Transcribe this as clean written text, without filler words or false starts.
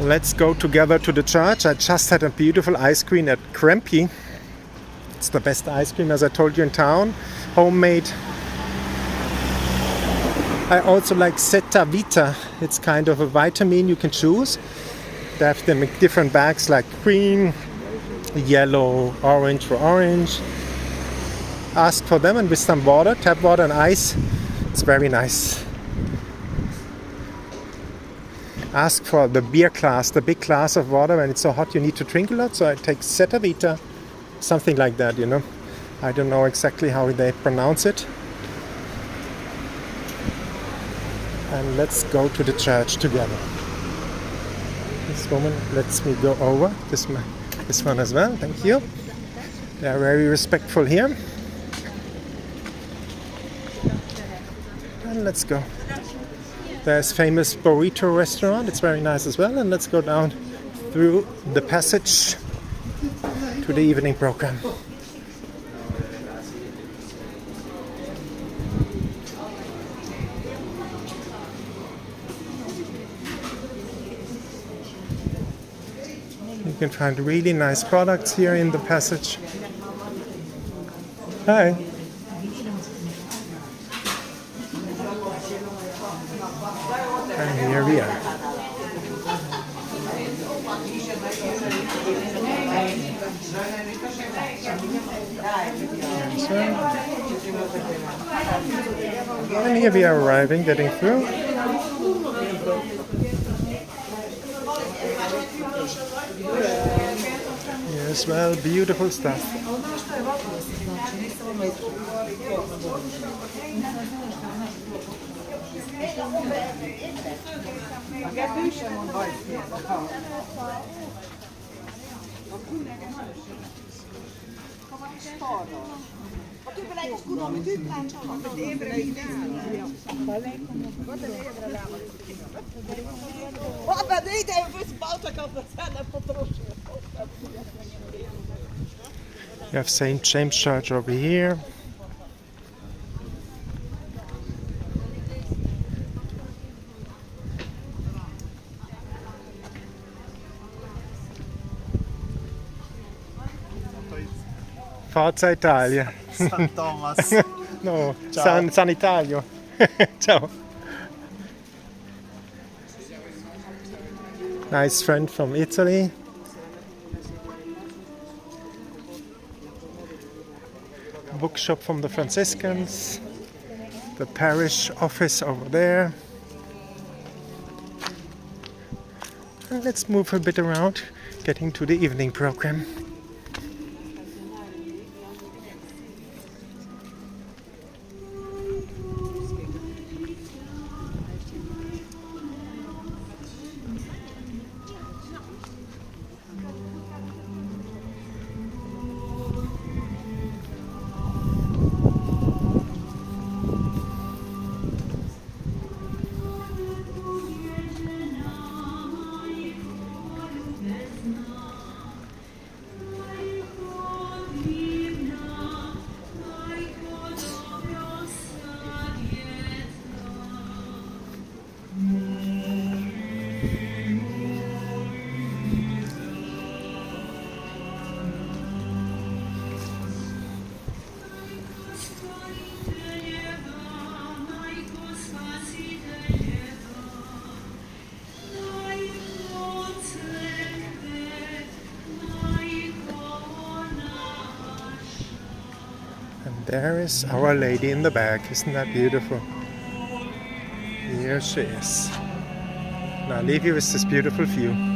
Let's go together to the church. I just had a beautiful ice cream at Krempi. It's the best ice cream, as I told you, in town. Homemade. I also like Zeta Vita. It's kind of a vitamin you can choose. They have them in different bags like green, yellow, orange for orange. Ask for them and with some water, tap water and ice. It's very nice. Ask for the beer glass, the big glass of water. When it's so hot you need to drink a lot, so I take Zeta Vita, something like that, you know. I don't know exactly how they pronounce it. And let's go to the church together. This woman lets me go over. This one as well, thank you. They are very respectful here. And let's go. There's famous burrito restaurant. It's very nice as well. And let's go down through the passage to the evening program. You can find really nice products here in the passage. Hi. And here we are. And here we are arriving, getting through. Here as well, beautiful stuff. You have St. James Church over here. Forza Italia. San Thomas. No, San Italio. Ciao. Nice friend from Italy. Bookshop from the Franciscans. The parish office over there. And let's move a bit around, getting to the evening program. There is Our Lady in the back. Isn't that beautiful? Here she is. Now I leave you with this beautiful view.